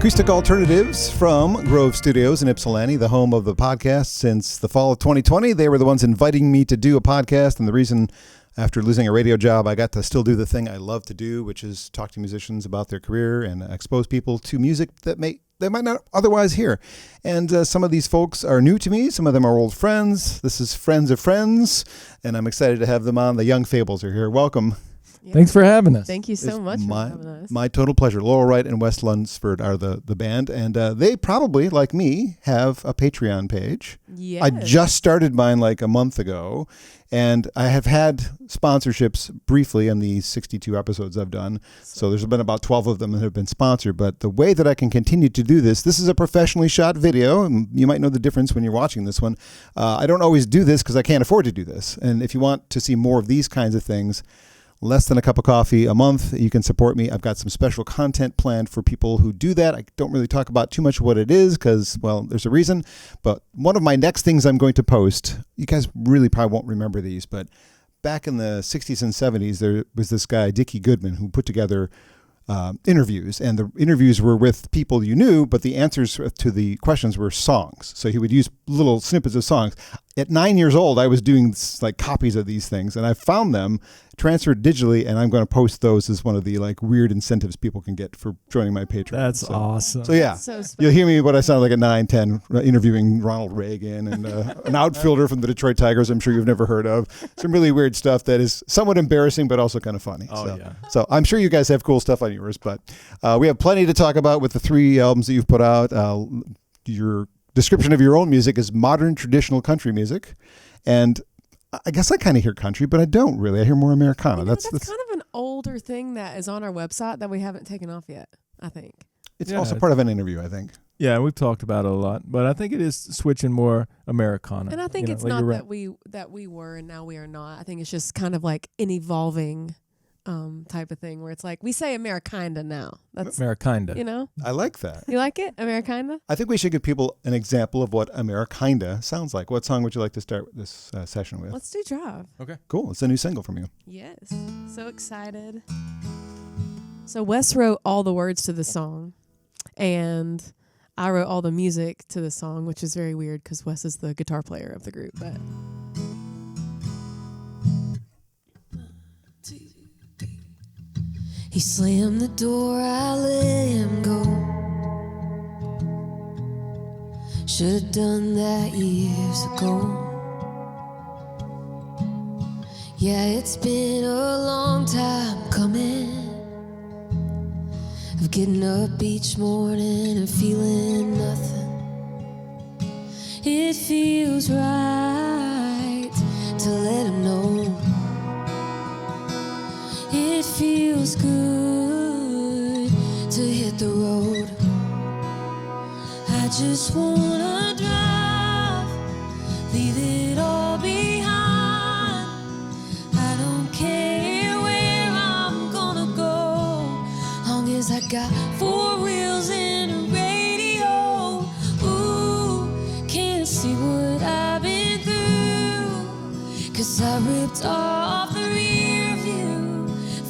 Acoustic alternatives from Grove Studios in Ypsilanti, the home of the podcast since the fall of 2020. They were the ones inviting me to do a podcast, and the reason, after losing a radio job, I got to still do the thing I love to do, which is talk to musicians about their career and expose people to music that they might not otherwise hear. And some of these folks are new to me. Some of them are old friends. This is Friends of Friends, and I'm excited to have them on. The Young Fables are here. Welcome. Yeah. Thanks for having us. Thank you so much for having us. My total pleasure. Wright and West Lunsford are the band, and they probably, like me, have a Patreon page. Yes. I just started mine like a month ago, and I have had sponsorships briefly in the 62 episodes I've done. So there's been about 12 of them that have been sponsored. But the way that I can continue to do this is a professionally shot video. And you might know the difference when you're watching this one. I don't always do this because I can't afford to do this. And if you want to see more of these kinds of things, less than a cup of coffee a month, you can support me. I've got some special content planned for people who do that. I don't really talk about too much what it is because, well, there's a reason. But one of my next things I'm going to post, you guys really probably won't remember these, but back in the 60s and 70s, there was this guy, Dickie Goodman, who put together interviews, and the interviews were with people you knew, but the answers to the questions were songs. So he would use little snippets of songs. At 9 years old, I was doing like copies of these things, and I found them transferred digitally, and I'm going to post those as one of the like weird incentives people can get for joining my Patreon. That's awesome. So yeah, you'll hear me what I sound like at 9, 10, interviewing Ronald Reagan and an outfielder from the Detroit Tigers I'm sure you've never heard of. Some really weird stuff that is somewhat embarrassing, but also kind of funny. So I'm sure you guys have cool stuff on yours, but we have plenty to talk about with the 3 albums that you've put out. Your description of your own music is modern traditional country music, and I guess I kind of hear country, but I don't really. I hear more Americana. That's kind of an older thing that is on our website that we haven't taken off yet, I think. It's also part of an interview, I think. Yeah, we've talked about it a lot, but I think it is switching more Americana. And I think it's not that we were and now we are not. I think it's just kind of like an evolving type of thing where it's like we say Amerikinda now. That's Amerikinda. You know? I like that. You like it? Amerikinda? I think we should give people an example of what Amerikinda sounds like. What song would you like to start this session with? Let's do Drive. Okay. Cool. It's a new single from you. Yes. So excited. So Wes wrote all the words to the song, and I wrote all the music to the song, which is very weird because Wes is the guitar player of the group. But he slammed the door, I let him go. Should've done that years ago. Yeah, it's been a long time coming, of getting up each morning and feeling nothing. It feels right to let him know. It feels good to hit the road. I just wanna drive, leave it all behind. I don't care where I'm gonna go, long as I got 4 wheels and a radio. Ooh, can't see what I've been through, 'cause I ripped off the rear view.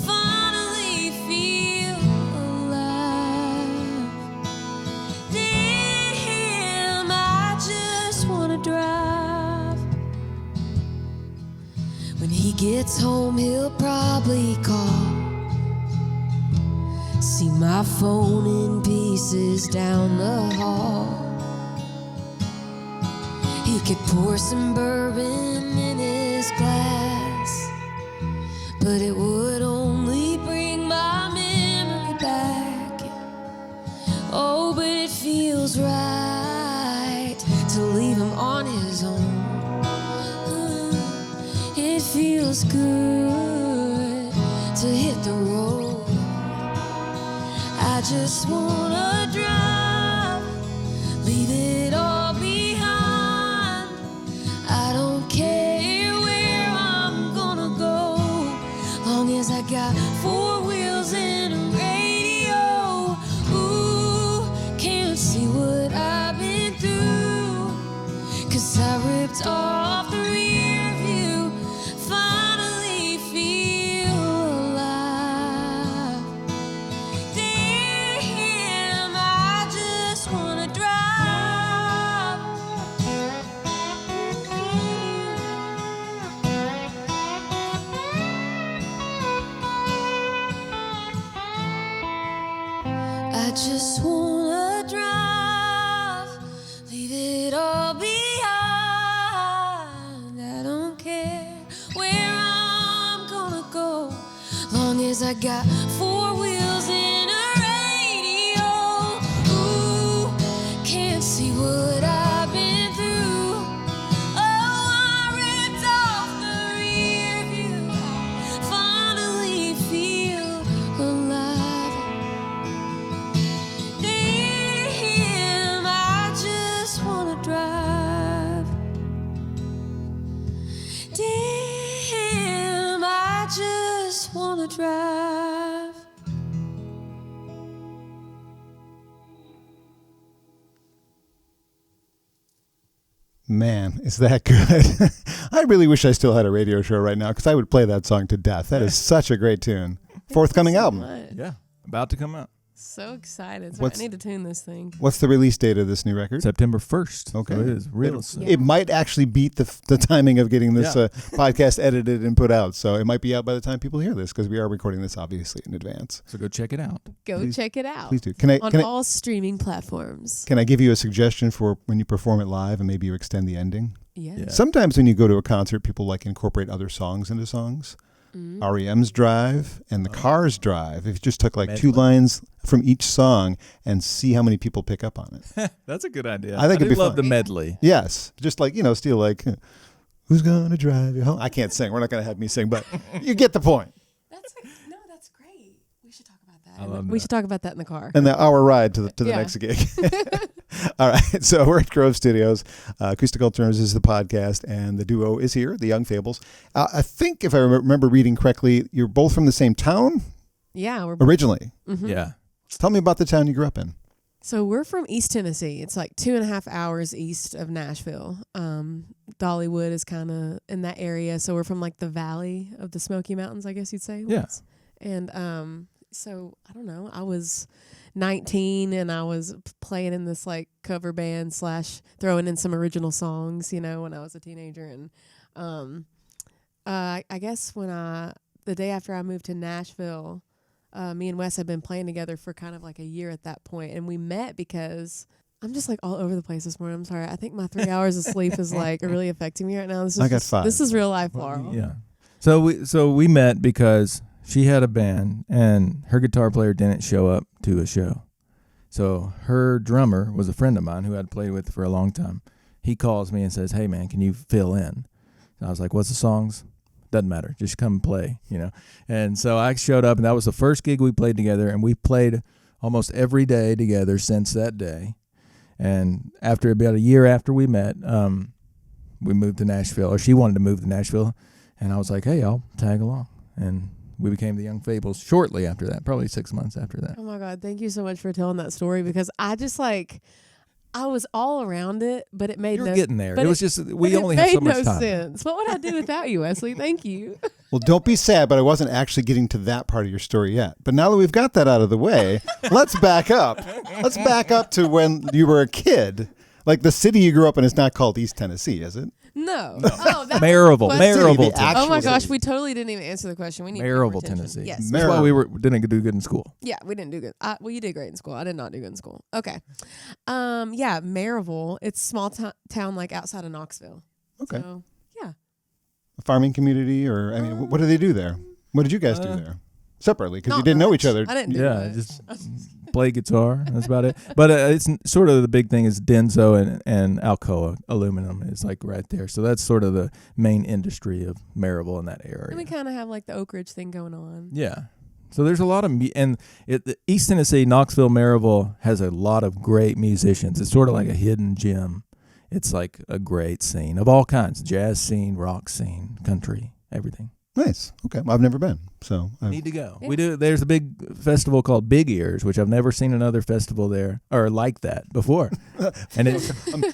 Finally feel alive. Damn, I just wanna drive. When he gets home, he'll probably call. See my phone in pieces down the hall. He could pour some bourbon in his glass, but it would only bring my memory back. Oh, but it feels right to leave him on his own. It feels good to hit the road. I just wanna drive, leave it all behind. I don't care where I'm gonna go, long as I got 4 wheels and a radio. Ooh, can't see what I've been through, 'cause I ripped off the rear view. Finally feel alive. Damn, I just wanna drive, leave it all behind. I don't care where I'm gonna go, long as I got 4 wheels and a radio. Ooh, can't see what I've been through. Oh, I ripped off the rear view. Finally feel alive. Damn, I just wanna drive. Damn, I just wanna drive. Man, is that good? I really wish I still had a radio show right now because I would play that song to death. That is such a great tune. Forthcoming album. Yeah, about to come out. So excited. So I need to tune this thing. What's the release date of this new record? September 1st. Okay. So it is real soon. It might actually beat the timing of getting this podcast edited and put out. So it might be out by the time people hear this because we are recording this obviously in advance. So go check it out. Check it out. Please do. On all streaming platforms. Can I give you a suggestion for when you perform it live and maybe you extend the ending? Yeah. Sometimes when you go to a concert, people like incorporate other songs into songs. REM's Drive and the Cars Drive. If you just took like Medley. 2 lines from each song and see how many people pick up on it. That's a good idea. I think it'd be love fun. the medley. Yes. Just like, steal like, who's gonna drive you home? I can't sing. We're not going to have me sing, but you get the point. That's great. We should talk about that. I love We that. should talk about that in the car. And the hour ride to the next gig. All right. So we're at Grove Studios. Acoustic Alternatives is the podcast, and the duo is here, the Young Fables. I think, if I remember reading correctly, you're both from the same town Yeah, we're originally. Yeah. Tell me about the town you grew up in. So we're from East Tennessee. It's like 2.5 hours east of Nashville. Dollywood is kind of in that area. So we're from like the valley of the Smoky Mountains, I guess you'd say. Yeah. And so I don't know. I was 19 and I was playing in this like cover band / throwing in some original songs, when I was a teenager. And I guess the day after I moved to Nashville, me and Wes had been playing together for kind of like a year at that point, and we met because I'm just like all over the place this morning. I'm sorry. I think my 3 hours of sleep is like really affecting me right now. I got 5. This is real life, Laurel. Yeah. So we met because she had a band and her guitar player didn't show up to a show. So her drummer was a friend of mine who I'd played with for a long time. He calls me and says, "Hey man, can you fill in?" And I was like, "What's the songs?" Doesn't matter. Just come and play, And so I showed up, and that was the first gig we played together, and we played almost every day together since that day. And after about a year after we met, we moved to Nashville, or she wanted to move to Nashville, and I was like, "Hey, I'll tag along." And we became the Young Fables shortly after that, probably 6 months after that. Oh my God. Thank you so much for telling that story, because I just I was all around it, but it made You're getting there. It was just, we but only it have so made much no time. sense. What would I do without you, Wesley? Thank you. Well, don't be sad, but I wasn't actually getting to that part of your story yet. But now that we've got that out of the way, let's back up. Let's back up to when you were a kid. Like, the city you grew up in is not called East Tennessee, is it? No. Oh, that's Maryville. West- Maryville, the actual Oh my gosh, city. we totally didn't even answer the question. We need Maryville, more attention. Tennessee. Yes. That's why we didn't do good in school. Yeah, we didn't do good. Well, you did great in school. I did not do good in school. Okay. Yeah, Maryville. It's a small town like outside of Knoxville. Okay. So, yeah. A farming community, or, what do they do there? What did you guys do there? Separately, because you Not didn't know much. each other. I didn't do Yeah, much. just play guitar. That's about it. But it's sort of the big thing is Denso and Alcoa aluminum is like right there. So that's sort of the main industry of Maryville in that area. And we kind of have like the Oak Ridge thing going on. Yeah. So there's a lot of the East Tennessee, Knoxville, Maryville has a lot of great musicians. It's sort of like a hidden gem. It's like a great scene of all kinds: jazz scene, rock scene, country, everything. Nice. Okay. Well, I've never been, so Need to go. Yeah. We do. There's a big festival called Big Ears, which I've never seen another festival there or like that before. And it's I'm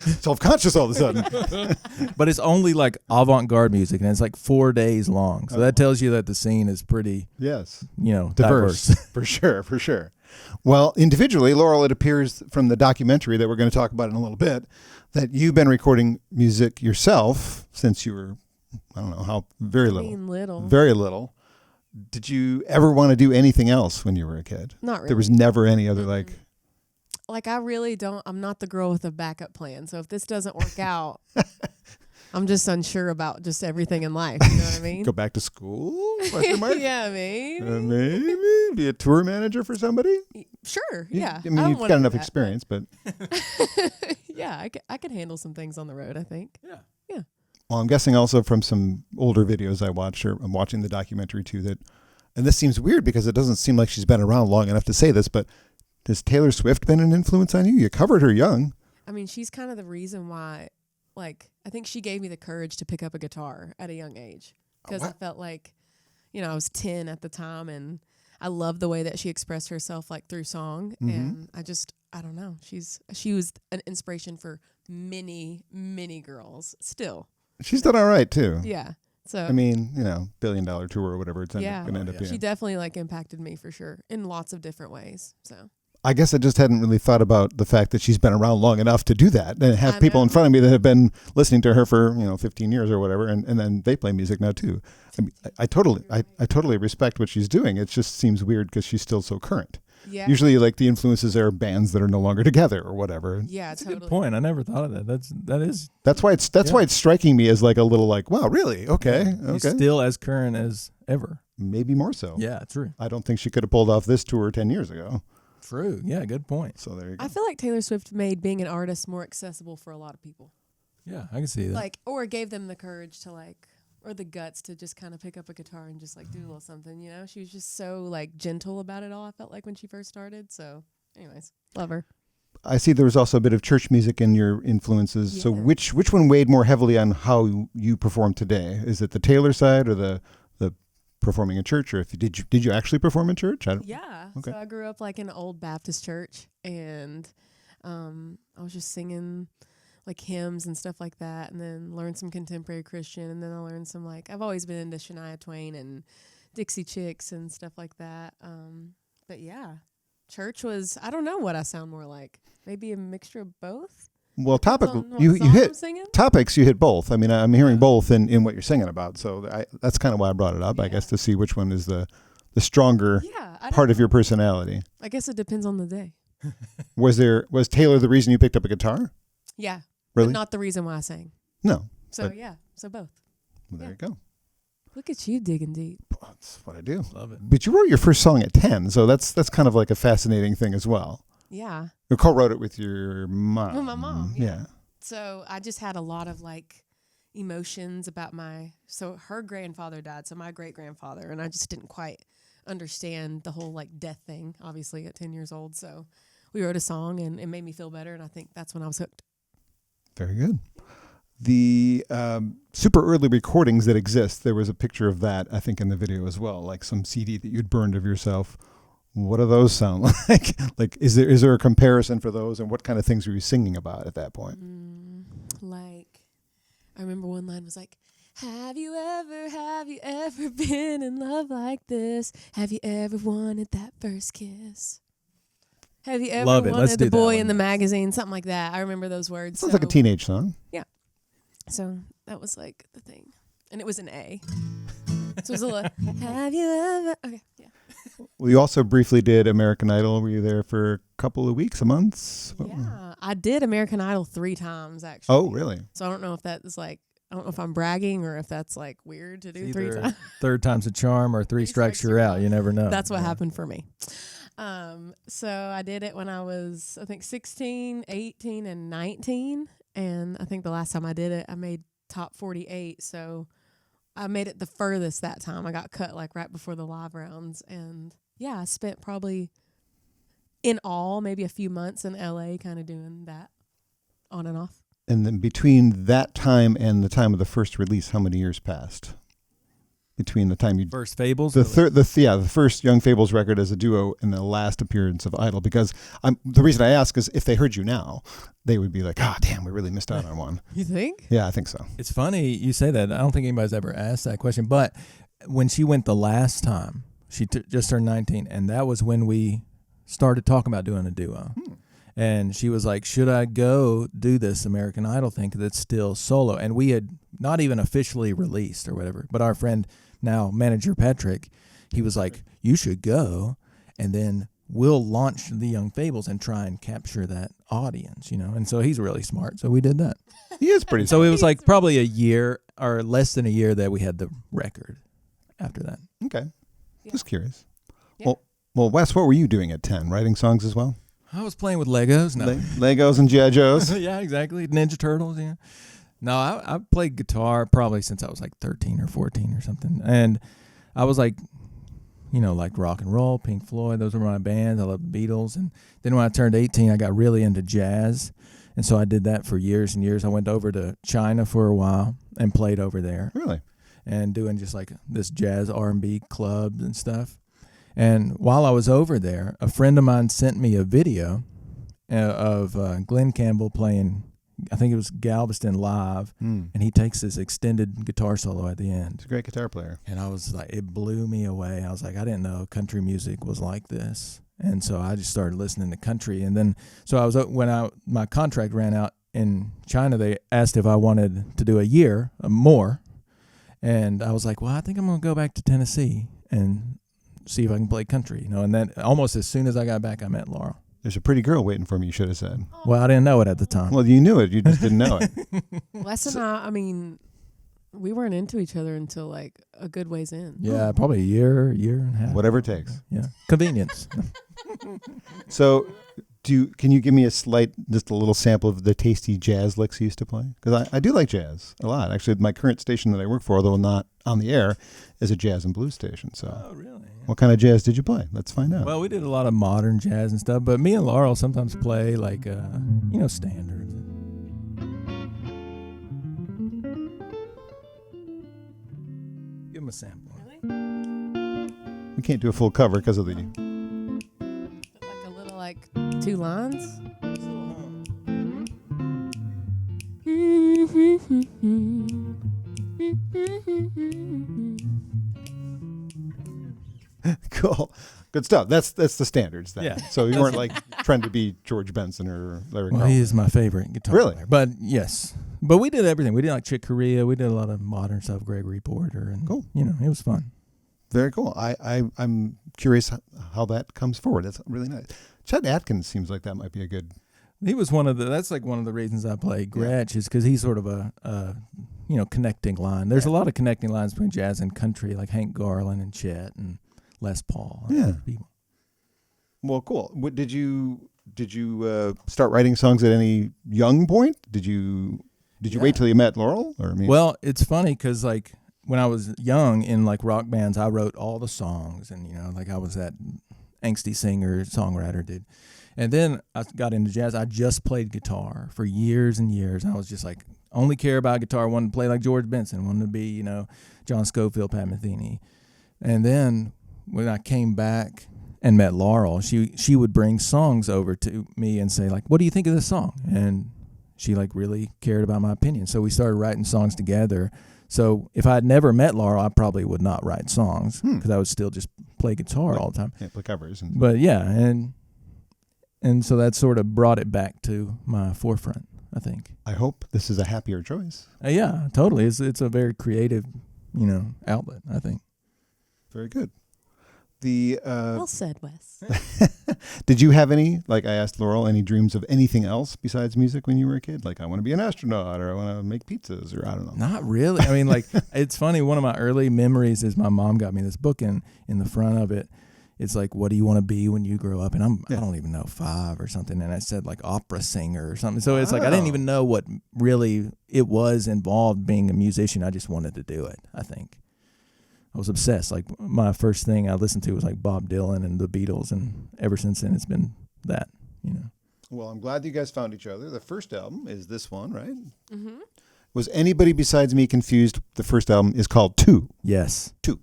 self-conscious all of a sudden. but it's only like avant-garde music, and it's like 4 days long. So that tells you that the scene is pretty, Yes. diverse. For sure, for sure. Well, individually, Laurel, it appears from the documentary that we're going to talk about in a little bit that you've been recording music yourself since you were, I don't know how, very little. Little. Very little. Did you ever want to do anything else when you were a kid? Not really. There was never any other Like, I really don't. I'm not the girl with a backup plan. So if this doesn't work out, I'm just unsure about just everything in life. You know what I mean? Go back to school? Question mark? Yeah, maybe. Maybe be a tour manager for somebody. Sure. Yeah. I mean, you've got enough experience, but yeah, I could handle some things on the road, I think. Yeah. Yeah. well, I'm guessing also from some older videos I watched, or I'm watching the documentary too. That, and this seems weird because it doesn't seem like she's been around long enough to say this, but has Taylor Swift been an influence on you? You covered her young. I mean, she's kind of the reason why. Like, I think she gave me the courage to pick up a guitar at a young age because I felt like, I was 10 at the time, and I loved the way that she expressed herself, like through song. And I don't know. She was an inspiration for many, many girls still. She's done all right too. Yeah. So I mean, $1 billion tour or whatever it's going to end up being. She definitely like impacted me for sure in lots of different ways. So I guess I just hadn't really thought about the fact that she's been around long enough to do that and have people in front of me that have been listening to her for 15 years or whatever, and then they play music now too. I mean, I totally respect what she's doing. It just seems weird because she's still so current. Yeah. Usually, like, the influences are bands that are no longer together or whatever. Yeah, That's totally. a good point. I never thought of that. That's why it's striking me as like a little like, wow, really? Okay. She's still as current as ever. Maybe more so. Yeah, true. I don't think she could have pulled off this tour 10 years ago. True. Yeah, good point. So there you go. I feel like Taylor Swift made being an artist more accessible for a lot of people. Yeah, I can see that. Like, or gave them the courage to or the guts to just kind of pick up a guitar and just like do a little something, She was just so like gentle about it all, I felt like, when she first started. So anyways, love her. I see there was also a bit of church music in your influences. Yeah. So which one weighed more heavily on how you perform today? Is it the Taylor side or the performing in church, or did you actually perform in church? Yeah. Okay. So I grew up like in an old Baptist church, and I was just singing like hymns and stuff like that, and then learned some contemporary Christian, and then I learned some I've always been into Shania Twain and Dixie Chicks and stuff like that. But yeah, church was, I don't know what I sound more like. Maybe a mixture of both. Well, you hit both. I mean, I'm hearing both in what you're singing about. So that's kind of why I brought it up, I guess, to see which one is the stronger part of your personality. I guess it depends on the day. Was Taylor the reason you picked up a guitar? Yeah. Really? But not the reason why I sang. No. So so both. Well, there you go. Look at you digging deep. That's what I do. Love it. But you wrote your first song at 10, so that's kind of like a fascinating thing as well. Yeah. You co-wrote it with your mom. With my mom. Yeah. So I just had a lot of emotions about so her grandfather died, so my great grandfather, and I just didn't quite understand the whole death thing, obviously at 10 years old. So we wrote a song, and it made me feel better, and I think that's when I was hooked. Very good. The super early recordings that exist, there was a picture of that, I think, in the video as well, like some CD that you'd burned of yourself. What do those sound like? Is there a comparison for those, and what kind of things were you singing about at that point? I remember one line was have you ever been in love like this? Have you ever wanted that first kiss? Have you ever wanted the boy in the magazine? Something like that. I remember those words. Sounds like a teenage song. Yeah. So that was the thing. And it was an A. So it was have you ever? Okay, yeah. Well, you also briefly did American Idol. Were you there for a couple of weeks, months? Yeah, I did American Idol 3 times, actually. Oh, really? So I don't know if that is I don't know if I'm bragging or if that's weird to do 3 times. Third time's a charm, or three strikes you're out. You never know. That's what happened for me. So I did it when I was, I think, 16, 18, and 19. And I think the last time I did it, I made top 48. So I made it the furthest that time. I got cut right before the live rounds. And yeah, I spent probably in all maybe a few months in LA kind of doing that on and off. And then between that time and the time of the first release, how many years passed? Between the time you first Fables, the first Young Fables record as a duo, and the last appearance of Idol. Because the reason I ask is if they heard you now, they would be like, "Ah, damn, we really missed out on one." You think? Yeah, I think so. It's funny you say that. I don't think anybody's ever asked that question. But when she went the last time, she just turned 19, and that was when we started talking about doing a duo. And she was like, should I go do this American Idol thing because it's still solo? And we had not even officially released or whatever. But our friend, now manager Patryk, he was like, you should go, and then we'll launch the Young Fables and try and capture that audience, And so he's really smart. So we did that. He is pretty. So it was like probably a year or less than a year that we had the record after that. Okay. Yeah. Just curious. Yeah. Well, Wes, what were you doing at 10? Writing songs as well? I was playing with Legos. No. Legos and G.I. Joes? Yeah, exactly. Ninja Turtles, yeah. No, I played guitar probably since I was like 13 or 14 or something. And I was like, like rock and roll, Pink Floyd. Those were my bands. I loved the Beatles. And then when I turned 18, I got really into jazz. And so I did that for years and years. I went over to China for a while and played over there. Really? And doing just like this jazz R&B clubs and stuff. And while I was over there, a friend of mine sent me a video of Glenn Campbell playing, I think it was Galveston Live, and he takes this extended guitar solo at the end. He's a great guitar player. And I was like, it blew me away. I was like, I didn't know country music was like this. And so I just started listening to country. And then, so I was, when my contract ran out in China, they asked if I wanted to do a year more. And I was like, well, I think I'm going to go back to Tennessee and see if I can play country, And then almost as soon as I got back, I met Laurel. There's a pretty girl waiting for me, you should have said. Well, I didn't know it at the time. Well, you knew it. You just didn't know it. Wes and I mean, we weren't into each other until like a good ways in. Yeah, probably a year and a half. Whatever it takes. Yeah, convenience. So, can you give me just a little sample of the tasty jazz licks you used to play? Because I do like jazz a lot. Actually, my current station that I work for, although not on the air, is a jazz and blues station. So, Oh, really? what kind of jazz did you play? Let's find out. Well, we did a lot of modern jazz and stuff, but me and Laurel sometimes play like, standards. Give him a sample. We can't do a full cover because of the... Like a little like 2 lines. Cool. Good stuff. That's the standards then. Yeah. So you weren't like trying to be George Benson or Larry Well, Carlton. he is my favorite guitar Really? player. But yes. But we did everything. We did like Chick Corea. We did a lot of modern stuff, Gregory Porter. And, Cool. It was fun. Very cool. I'm curious how that comes forward. That's really nice. Chet Atkins seems like that might be a good... He was that's like one of the reasons I play Gretsch is because he's sort of a connecting line. There's a lot of connecting lines between jazz and country, like Hank Garland and Chet and Les Paul. And other people. Well, cool. Did you start writing songs at any young point? Did you wait till you met Laurel? Well, it's funny because like when I was young in like rock bands, I wrote all the songs, and like I was that angsty singer songwriter dude. And then I got into jazz. I just played guitar for years and years. I was just like only care about guitar. Wanted to play like George Benson. Wanted to be John Scofield, Pat Metheny. And then when I came back and met Laurel, she would bring songs over to me and say like, what do you think of this song? And she like really cared about my opinion. So we started writing songs together. So if I had never met Laurel, I probably would not write songs because I would still just play guitar all the time. Yeah, play covers. But yeah, and so that sort of brought it back to my forefront, I think. I hope this is a happier choice. Yeah, totally. It's a very creative, outlet, I think. Very good. Well said, Wes. Did you have any, like I asked Laurel, any dreams of anything else besides music when you were a kid? Like I want to be an astronaut or I want to make pizzas or I don't know. Not really. I mean, like it's funny. One of my early memories is my mom got me this book and in the front of it, it's like, what do you want to be when you grow up? And I don't even know, 5 or something. And I said like opera singer or something. So it's like, I didn't even know what really it was involved being a musician. I just wanted to do it, I think. I was obsessed. Like my first thing I listened to was like Bob Dylan and the Beatles, and ever since then it's been that. Well, I'm glad you guys found each other. The first album is this one, right? Mm-hmm. Was anybody besides me confused? The first album is called Two. Yes. Two.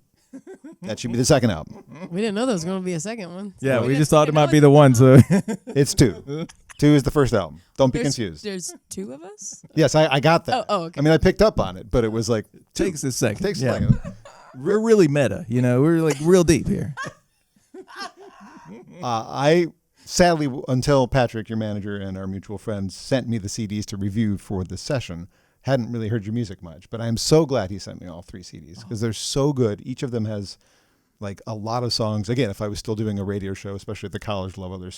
That should be the second album. We didn't know there was going to be a second one. Yeah, we just thought it might be the one. So It's Two. Two is the first album. Don't be confused. There's 2 of us? Yes, I got that. Oh, okay. I mean, I picked up on it, but it was like takes a second. Takes yeah. a second. We're really meta, we're like real deep here. I sadly, until Patryk, your manager, and our mutual friends sent me the CDs to review for this session, hadn't really heard your music much. But I'm so glad he sent me all 3 CDs because they're so good. Each of them has like a lot of songs. Again, if I was still doing a radio show, especially at the college level,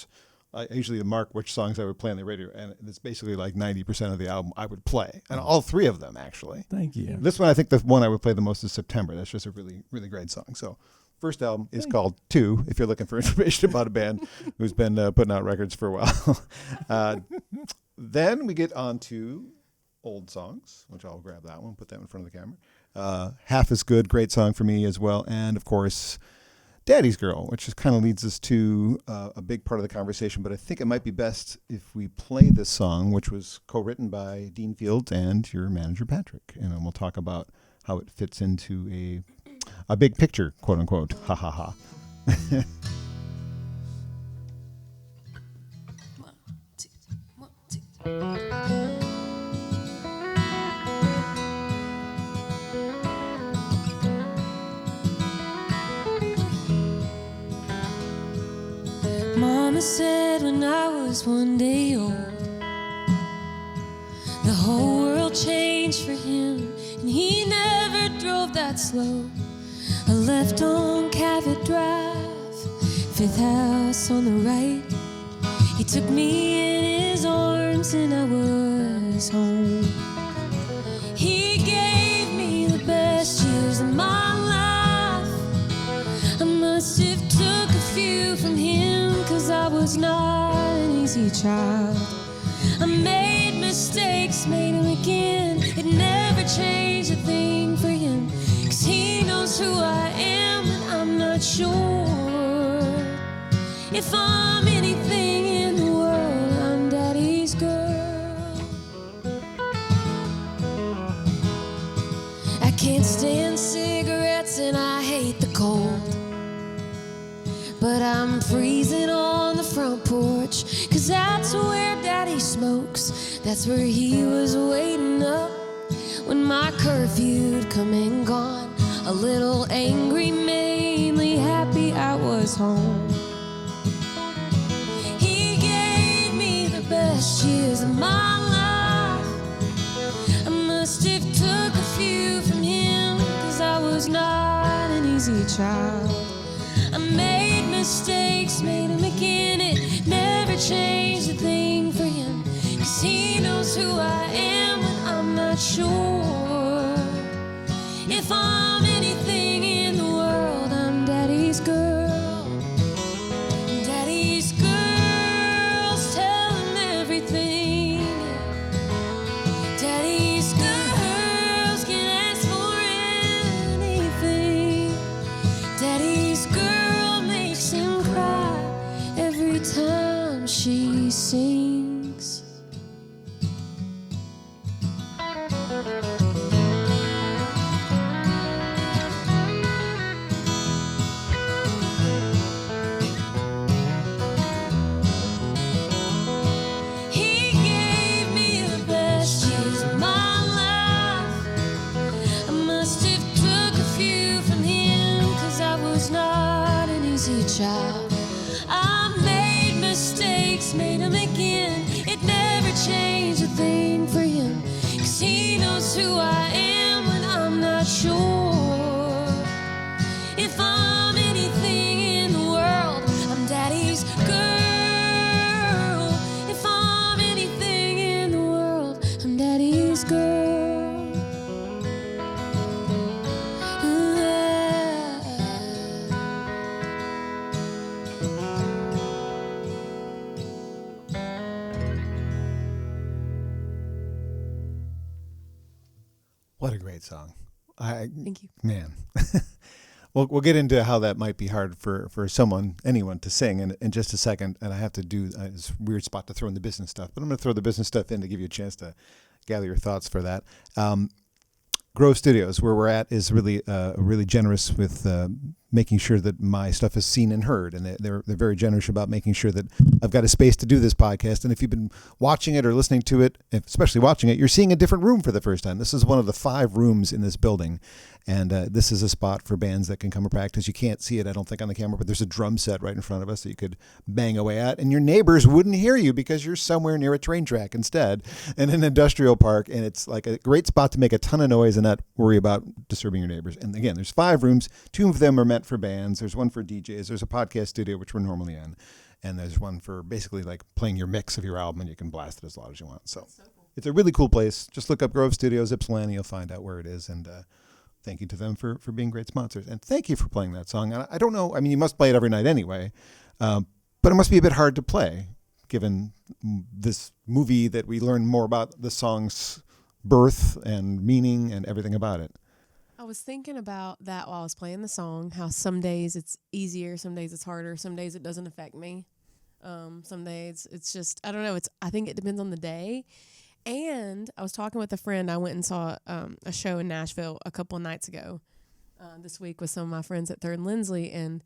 I usually mark which songs I would play on the radio, and it's basically like 90% of the album I would play, and all 3 of them actually. Thank you. This one, I think the one I would play the most is September. That's just a really, really great song. So first album is called 2, if you're looking for information about a band who's been putting out records for a while. Then we get on to old songs, which I'll grab that one, put that in front of the camera. Half Is Good, great song for me as well. And, of course, Daddy's Girl, which kind of leads us to a big part of the conversation. But I think it might be best if we play this song, which was co-written by Dean Fields and your manager, Patryk. And then we'll talk about how it fits into a big picture, quote unquote. Ha ha ha. One, two. Mama said when I was one day old, the whole world changed for him, and he never drove that slow. I left on Cavett Drive, 5th house on the right. He took me in his arms and I was home. He gave me the best years of my life. I must have took a few from him, 'cause I was not an easy child. I made mistakes, made them again. It never changed a thing for him, 'cause he knows who I am, and I'm not sure if I'm anything in the world. I'm Daddy's girl. I can't stand cigarettes and I hate the cold, but I'm freezing on the front porch, 'cause that's where Daddy smokes. That's where he was waiting up when my curfew'd come and gone. A little angry, mainly happy I was home. He gave me the best years of my life. I must have took a few from him, 'cause I was not an easy child. I made mistakes, made them again. It never changed a thing for him, 'cause he knows who I am, and I'm not sure if I'm anything in the world. I'm Daddy's girl. Daddy's girls tell him everything. Daddy's girls can ask for anything. Daddy's girl makes him cry every time she sings. He gave me the best years of my life. I must have took a few from him, 'cause I was not an easy child. I made mistakes, made them again. It never changed a thing for him, 'cause he knows who I am, and I'm not sure if I'm anything in the world. I'm Daddy's girl. If I'm anything in the world, I'm Daddy's girl. What a great song. Thank you. Man. We'll get into how that might be hard for anyone to sing in just a second. And I have to do it's a weird spot to throw in the business stuff, but I'm going to throw the business stuff in to give you a chance to gather your thoughts for that. Grove Studios, where we're at, is really generous with making sure that my stuff is seen and heard, and they're very generous about making sure that I've got a space to do this podcast. And if you've been watching it or listening to it, especially watching it, you're seeing a different room for the first time. This is one of the 5 rooms in this building, and this is a spot for bands that can come and practice. You can't see it, I don't think, on the camera, but there's a drum set right in front of us that you could bang away at, and your neighbors wouldn't hear you because you're somewhere near a train track instead, in an industrial park, and it's like a great spot to make a ton of noise and not worry about disturbing your neighbors. And again, there's 5 rooms. 2 of them are meant meant for bands. There's one for DJs. There's a podcast studio, which we're normally in. And there's one for basically like playing your mix of your album, and you can blast it as loud as you want. So cool. It's a really cool place. Just look up Grove Studios, Ypsilanti. You'll find out where it is. And thank you to them for being great sponsors. And thank you for playing that song. I don't know. I mean, you must play it every night anyway. But it must be a bit hard to play, given this movie that we learn more about the song's birth and meaning and everything about it. I was thinking about that while I was playing the song, how some days it's easier, some days it's harder, some days it doesn't affect me. Some days it's just, I don't know, I think it depends on the day. And I was talking with a friend. I went and saw a show in Nashville a couple of nights ago this week with some of my friends at 3rd and Lindsley, and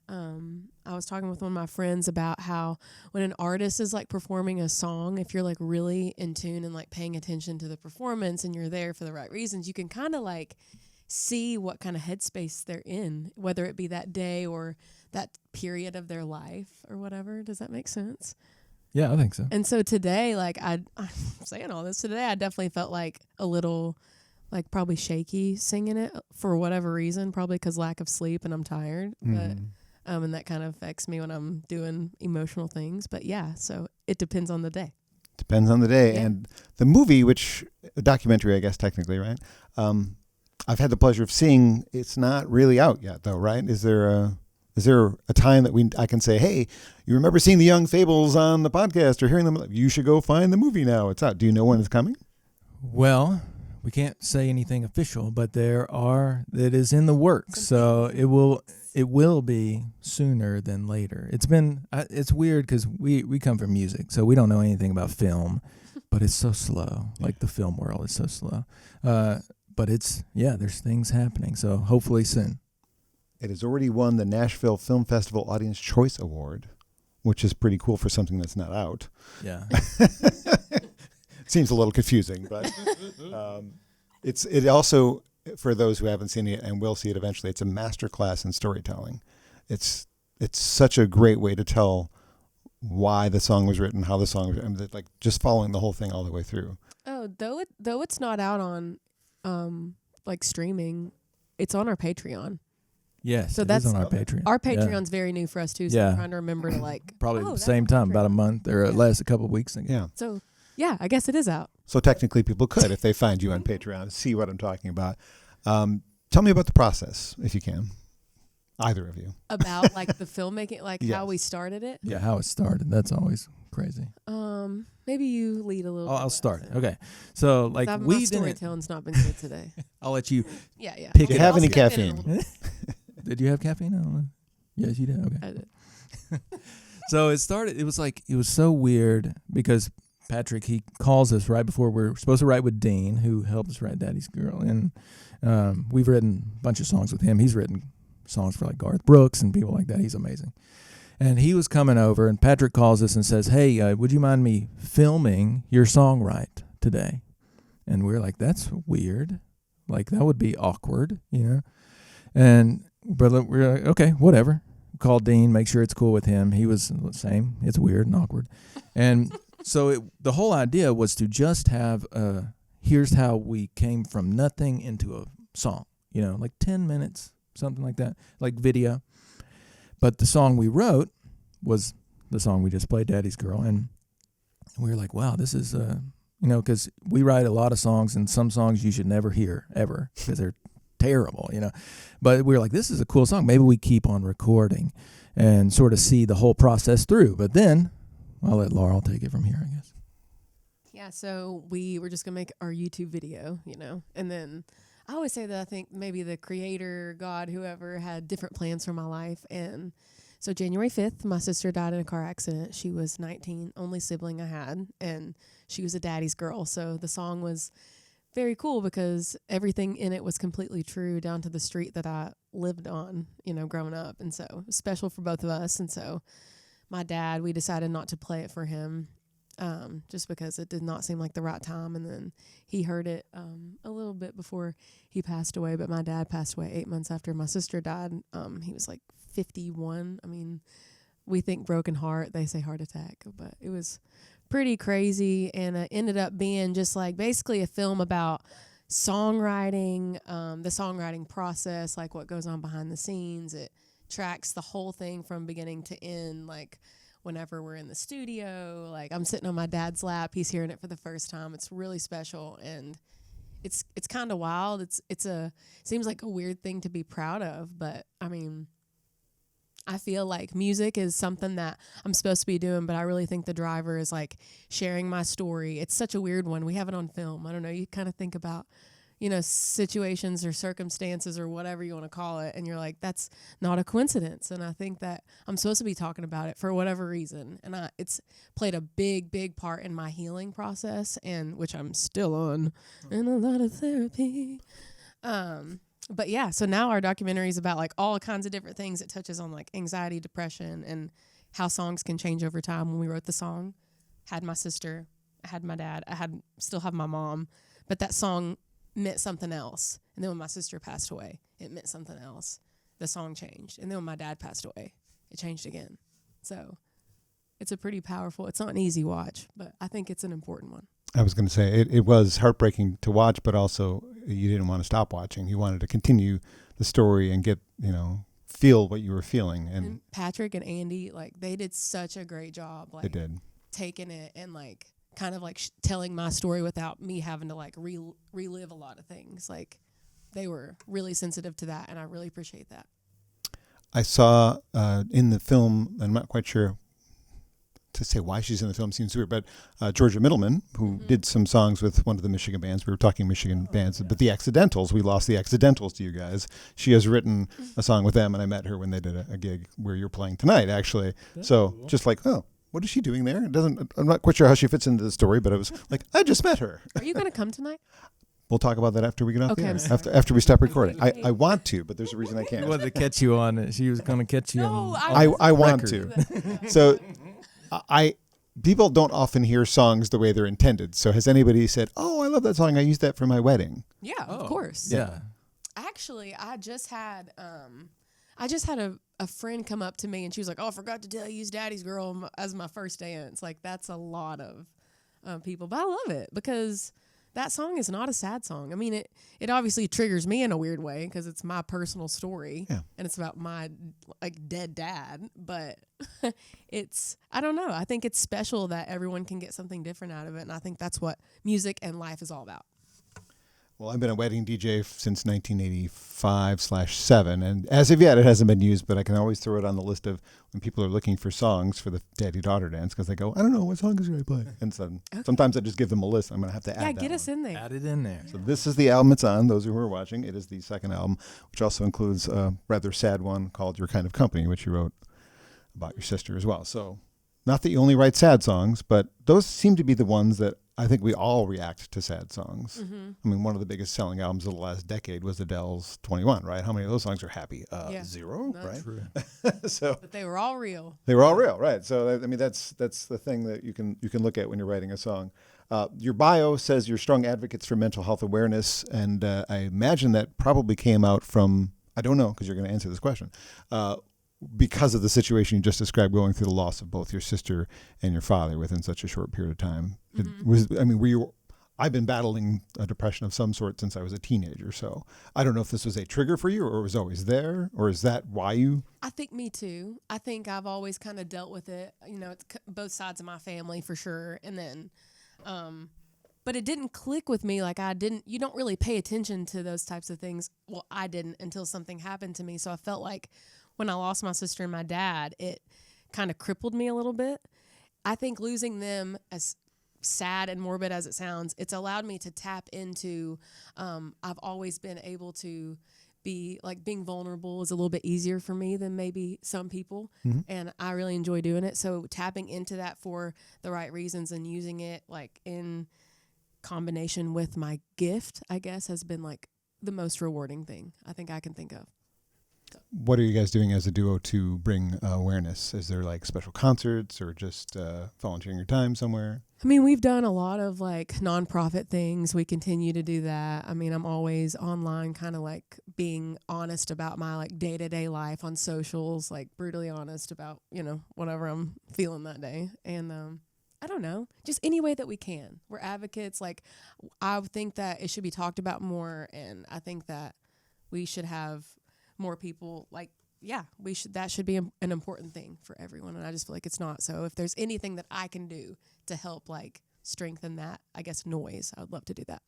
I was talking with one of my friends about how when an artist is like performing a song, if you're like really in tune and like paying attention to the performance and you're there for the right reasons, you can kind of like see what kind of headspace they're in, whether it be that day or that period of their life or whatever. Does that make sense? Yeah, I think so. And so today, like I'm saying all this today, I definitely felt like a little like probably shaky singing it for whatever reason, probably because lack of sleep and I'm tired. But and that kind of affects me when I'm doing emotional things. But yeah, so it depends on the day. Depends on the day. Yeah. And the movie, which a documentary, I guess, technically, right? I've had the pleasure of seeing. It's not really out yet, though, right? Is there a time that I can say, hey, you remember seeing the Young Fables on the podcast or hearing them? You should go find the movie now. It's out. Do you know when it's coming? Well, we can't say anything official, but it is in the works. So it will be sooner than later. It's weird because we come from music, so we don't know anything about film, but it's so slow. Like the film world is so slow. But there's things happening. So hopefully soon. It has already won the Nashville Film Festival Audience Choice Award, which is pretty cool for something that's not out. Yeah. Seems a little confusing, but it also, for those who haven't seen it and will see it eventually, it's a masterclass in storytelling. It's such a great way to tell why the song was written, how the song was written, like just following the whole thing all the way through. Oh, though it's not out on like streaming, it's on our Patreon. Yes, so that's on our Patreon. Our Patreon's very new for us too, so I'm trying to remember to like probably the same time, about a month or less, a couple of weeks ago. Yeah. So yeah, I guess it is out. So technically people could, if they find you on Patreon, see what I'm talking about. Tell me about the process, if you can. Either of you. About like the filmmaking, like Yes. how we started it? Yeah, how it started. That's always crazy. Maybe you lead a little bit. I'll start. Okay. So like my storytelling's not been good today. I'll let you Yeah. pick Do you it have up. any caffeine? Did you have caffeine? I don't know. Yes, you did. Okay. I did. So it was so weird because Patryk, he calls us right before we're supposed to write with Dean, who helped us write Daddy's Girl. And we've written a bunch of songs with him. He's written songs for like Garth Brooks and people like that. He's amazing. And he was coming over, and Patryk calls us and says, hey, would you mind me filming your song right today? And we're like, that's weird. Like, that would be awkward, you know? But we're like, okay, whatever. Call Dean, make sure it's cool with him. He was the same. It's weird and awkward. And so the whole idea was to just have here's how we came from nothing into a song, you know, like 10 minutes, something like that, like video. But the song we wrote was the song we just played, Daddy's Girl. And we were like, wow, this is, because we write a lot of songs, and some songs you should never hear ever because they're terrible, you know. But we were like, this is a cool song. Maybe we keep on recording and sort of see the whole process through. But then I'll let Laurel take it from here, I guess. Yeah, so we were just going to make our YouTube video, you know, and then I always say that I think maybe the creator, God, whoever, had different plans for my life. And so January 5th, my sister died in a car accident. She was 19, only sibling I had, and she was a daddy's girl. So the song was very cool because everything in it was completely true, down to the street that I lived on, you know, growing up. And so it was special for both of us. And so my dad, we decided not to play it for him. Just because it did not seem like the right time. And then he heard it a little bit before he passed away. But my dad passed away 8 months after my sister died. He was like 51. I mean, we think broken heart. They say heart attack. But it was pretty crazy. And it ended up being just like basically a film about songwriting, the songwriting process, like what goes on behind the scenes. It tracks the whole thing from beginning to end, like whenever we're in the studio, like I'm sitting on my dad's lap, he's hearing it for the first time. It's really special, and it's kind of wild. Seems like a weird thing to be proud of, but I mean, I feel like music is something that I'm supposed to be doing, but I really think the driver is like sharing my story. It's such a weird one. We have it on film. I don't know. You kind of think about, situations or circumstances or whatever you want to call it, and you're like, that's not a coincidence. And I think that I'm supposed to be talking about it for whatever reason. And it's played a big, big part in my healing process, and which I'm still on in a lot of therapy. But yeah, so now our documentary is about like all kinds of different things. It touches on like anxiety, depression, and how songs can change over time. When we wrote the song, had my sister, I had my dad, still have my mom, but that song meant something else. And then when my sister passed away, it meant something else. The song changed. And then when my dad passed away, it changed again. So it's a pretty powerful, it's not an easy watch, but I think it's an important one. I was going to say it was heartbreaking to watch, but also you didn't want to stop watching. You wanted to continue the story and get, feel what you were feeling. And Patryk and Andy, like they did such a great job. Like, they did. Taking it and like kind of like telling my story without me having to like relive a lot of things. Like they were really sensitive to that, and I really appreciate that. I saw in the film, I'm not quite sure to say why she's in the film, seems weird, but Georgia Middleman, who did some songs with one of the Michigan bands. We were talking Michigan bands, but the Accidentals, we lost the Accidentals to you guys. She has written a song with them, and I met her when they did a gig where you're playing tonight, actually. That's so cool. Just like, oh, what is she doing there? I'm not quite sure how she fits into the story, but I was like, I just met her. Are you going to come tonight? We'll talk about that after we get off the air. Okay. After we stop recording. I want to, but there's a reason I can't. She wanted to catch you on it. She was going to catch you on I want record. to. So people don't often hear songs the way they're intended. So has anybody said, oh, I love that song, I used that for my wedding? Yeah, of course. Yeah. Actually, I just had a friend come up to me, and she was like, oh, I forgot to tell you, use Daddy's Girl as my first dance. Like, that's a lot of people. But I love it because that song is not a sad song. I mean, it obviously triggers me in a weird way because it's my personal story, and it's about my like dead dad. But I don't know. I think it's special that everyone can get something different out of it, and I think that's what music and life is all about. Well, I've been a wedding DJ since 1985/7, and as of yet, it hasn't been used, but I can always throw it on the list of when people are looking for songs for the daddy-daughter dance, because they go, I don't know, what song is going to play? And so sometimes I just give them a list. I'm going to have to add that. Yeah, get us in there. Add it in there. So this is the album it's on, those who are watching. It is the second album, which also includes a rather sad one called Your Kind of Company, which you wrote about your sister as well. So not that you only write sad songs, but those seem to be the ones that I think we all react to sad songs. Mm-hmm. I mean, one of the biggest selling albums of the last decade was Adele's 21, right? How many of those songs are happy? Zero, right? True. So, but they were all real. They were all real, right? So, I mean, that's the thing that you can look at when you're writing a song. Your bio says you're strong advocates for mental health awareness, and I imagine that probably came out from, I don't know, because you're going to answer this question, because of the situation you just described, going through the loss of both your sister and your father within such a short period of time. Mm-hmm. I've been battling a depression of some sort since I was a teenager. So I don't know if this was a trigger for you or it was always there, or is that why you? I think me too. I think I've always kind of dealt with it. It's both sides of my family for sure. And then, but it didn't click with me. Like you don't really pay attention to those types of things. Well, I didn't until something happened to me. So I felt like when I lost my sister and my dad, it kind of crippled me a little bit. I think losing them, as sad and morbid as it sounds, it's allowed me to tap into, I've always been able to be, like, being vulnerable is a little bit easier for me than maybe some people. Mm-hmm. And I really enjoy doing it. So tapping into that for the right reasons and using it like in combination with my gift, I guess, has been like the most rewarding thing I think I can think of. What are you guys doing as a duo to bring awareness? Is there like special concerts or just volunteering your time somewhere? I mean, we've done a lot of like nonprofit things. We continue to do that. I mean, I'm always online kind of like being honest about my like day-to-day life on socials, like brutally honest about, whatever I'm feeling that day. And I don't know, just any way that we can. We're advocates. Like, I think that it should be talked about more, and I think that we should have more people, like, that should be an important thing for everyone, and I just feel like it's not. So if there's anything that I can do to help, like, strengthen that, I guess, noise, I would love to do that.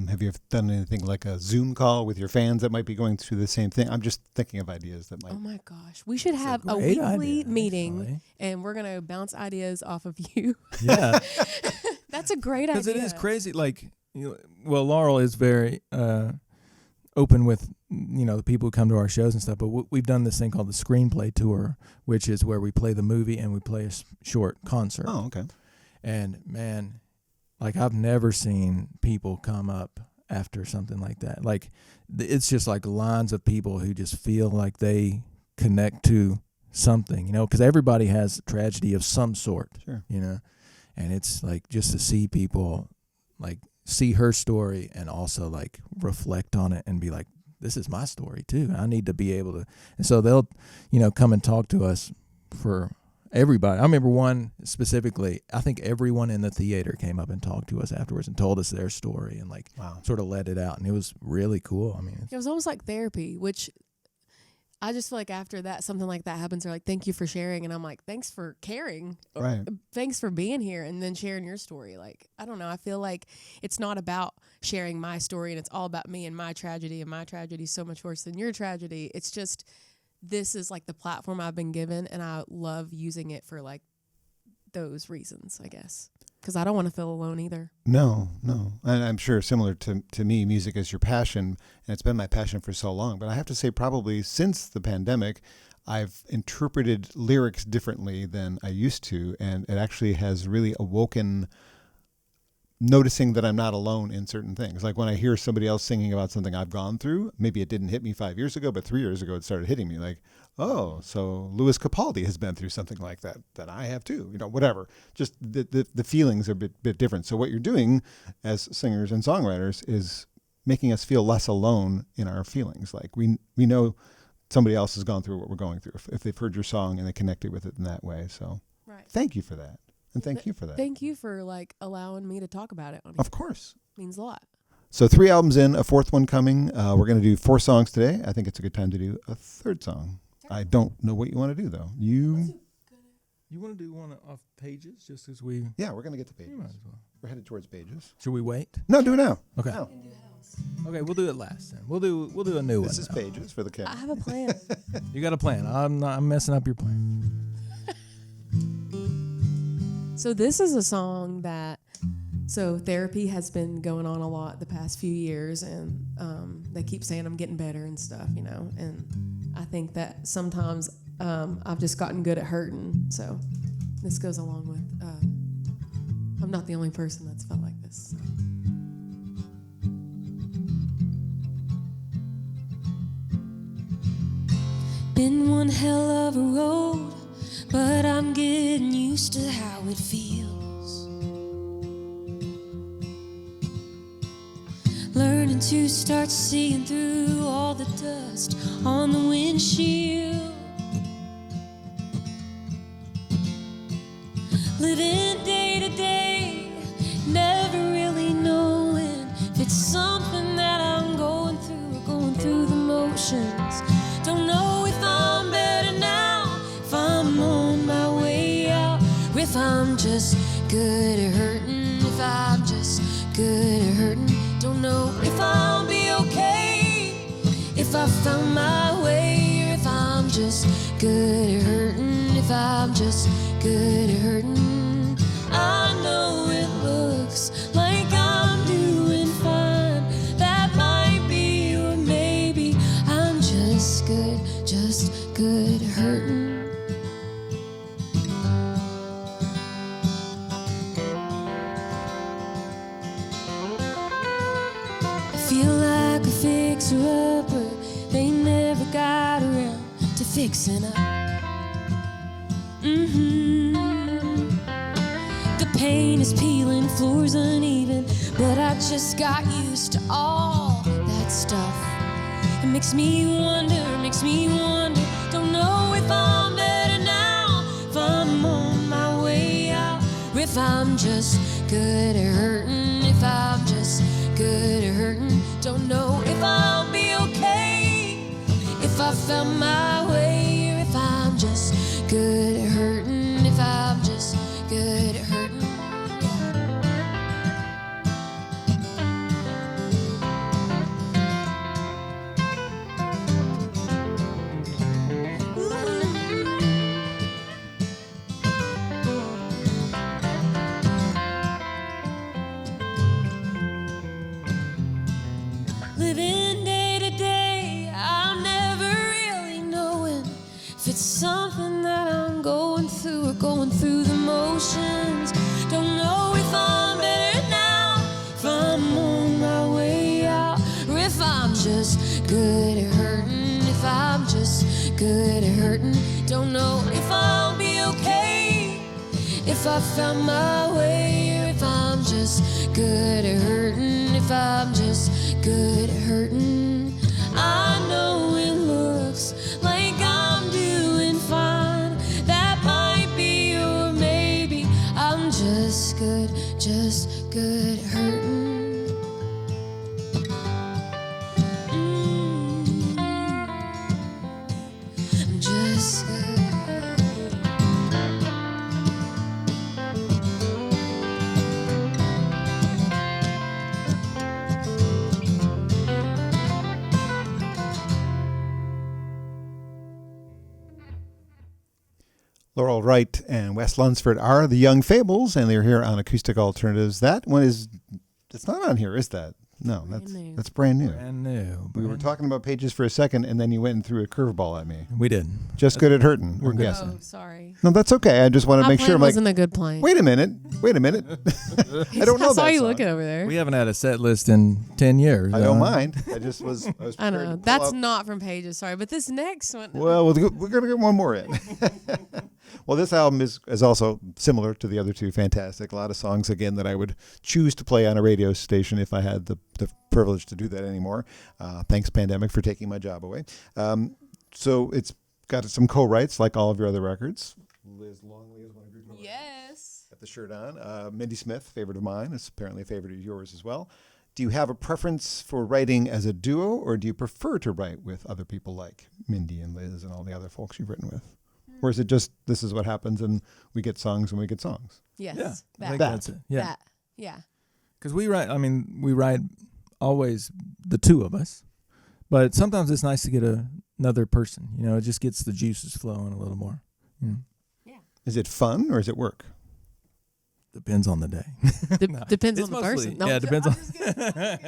Have you ever done anything like a Zoom call with your fans that might be going through the same thing? I'm just thinking of ideas that might. Oh my gosh, we should have a great weekly idea, meeting, actually. and we're gonna bounce ideas off of you. Yeah. That's a great idea. Because it is crazy. Like, Laurel is very open with, the people who come to our shows and stuff. But we've done this thing called the Screenplay Tour, which is where we play the movie and we play a short concert. Oh, okay. And, man, like, I've never seen people come up after something like that. Like, it's just like lines of people who just feel like they connect to something, because everybody has tragedy of some sort, Sure. And it's like just to see people, like, see her story and also, like, reflect on it and be like, this is my story too. I need to be able to. And so they'll, come and talk to us for everybody. I remember one specifically, I think everyone in the theater came up and talked to us afterwards and told us their story and, like, Wow. sort of let it out. And it was really cool. I mean, It was almost like therapy, which I just feel like after that, something like that happens, they're like, thank you for sharing. And I'm like, thanks for caring. Right. Thanks for being here and then sharing your story. Like, I don't know. I feel like it's not about sharing my story and it's all about me and my tragedy, and my tragedy is so much worse than your tragedy. It's just, this is like the platform I've been given, and I love using it for, like, those reasons, I guess. Because I don't want to feel alone either. No. And I'm sure similar to me, music is your passion, and it's been my passion for so long. But I have to say, probably since the pandemic, I've interpreted lyrics differently than I used to, and it actually has really awoken noticing that I'm not alone in certain things. Like when I hear somebody else singing about something I've gone through, maybe it didn't hit me 5 years ago, but 3 years ago it started hitting me, like, oh, so Louis Capaldi has been through something like that I have too, whatever. Just the feelings are a bit different. So what you're doing as singers and songwriters is making us feel less alone in our feelings. Like we know somebody else has gone through what we're going through if they've heard your song and they connected with it in that way. So Thank you for that. And thank you for that. Thank you for, like, allowing me to talk about it on here. Of course. Means a lot. So 3 albums in, a 4th one coming. We're going to do 4 songs today. I think it's a good time to do a 3rd song. I don't know what you want to do, though. You want to do one off Pages just as we... Yeah, we're going to get to Pages. You might as well. We're headed towards Pages. Should we wait? No, do it now. Okay. No. Okay, we'll do it last then. We'll do a new one. This is Pages for the camera. I have a plan. You got a plan. I'm messing up your plan. So this is a song that, therapy has been going on a lot the past few years, and they keep saying I'm getting better and stuff, and I think that sometimes I've just gotten good at hurting. So this goes along with, I'm not the only person that's felt like this. So. Been one hell of a road, but I'm getting used to how it feels. Learning to start seeing through all the dust on the windshield. Living day to day, never really knowing if it's something that I'm going through or going through the motions. Don't know if I'm better now, if I'm on my way out, or if I'm just good at hurting, if I'm just good at hurting. Don't know if I'll be okay, if I found my way, or if I'm just good at hurting, if I'm just good at hurting. I know it looks like I'm doing fine, that might be, or maybe I'm just good at hurting. I feel like a fixer-upper, they never got around to fixing up. The pain is peeling, floors uneven, but I just got used to all that stuff. It makes me wonder, don't know if I'm better now, if I'm on my way out, if I'm just good at hurting, if I'm just good at hurting. Don't know if I'll be okay, if I found my way, or if I'm just good at hurting, if I'm just good at hurting. Living day to day, I'm never really knowing if it's something that I'm going through or going through the motions. Don't know if I'm better now, if I'm on my way out, or if I'm just good at hurting, if I'm just good at hurting. Don't know if I'll be okay, if I found my way, or if I'm just good at hurting, if I'm just good at hurting. I know it looks like I'm doing fine. That might be, or maybe I'm just good at hurting. I'm just good. Laurel Wright and Wes Lunsford are the Young Fables, and they're here on Acoustic Alternatives. That one is, it's not on here, is that? No, that's brand new. Brand new. We were talking about pages for a second, and then you went and threw a curveball at me. We did. Just good at hurting. We're I'm good. guessing. Oh, sorry. No, that's okay. I just want to My make sure. plane I'm like, wasn't a good plane. wait a minute. I don't know I saw that you song. looking over there. We haven't had a set list in 10 years. I don't mind. I was I prepared know. to pull That's out- not from Pages, sorry. But this next one. Well, we're going to get one more in. Well, this album is also similar to the other two. Fantastic. A lot of songs, again, that I would choose to play on a radio station if I had the privilege to do that anymore. Thanks, pandemic, for taking my job away. So it's got some co-writes, like all of your other records. Liz Longley is one of your co-writers. Yes. Got the shirt on. Mindy Smith, favorite of mine. It's apparently a favorite of yours as well. Do you have a preference for writing as a duo, or do you prefer to write with other people like Mindy and Liz and all the other folks you've written with? Or is it just, this is what happens and we get songs when we get songs? Yes. Yeah. I think That. that's it. Yeah. That. Yeah. Because we write always the two of us, but sometimes it's nice to get another person. You know, it just gets the juices flowing a little more. You know? Yeah. Is it fun or is it work? Depends on the day. Depends It's on the mostly- person. No, yeah, it depends on.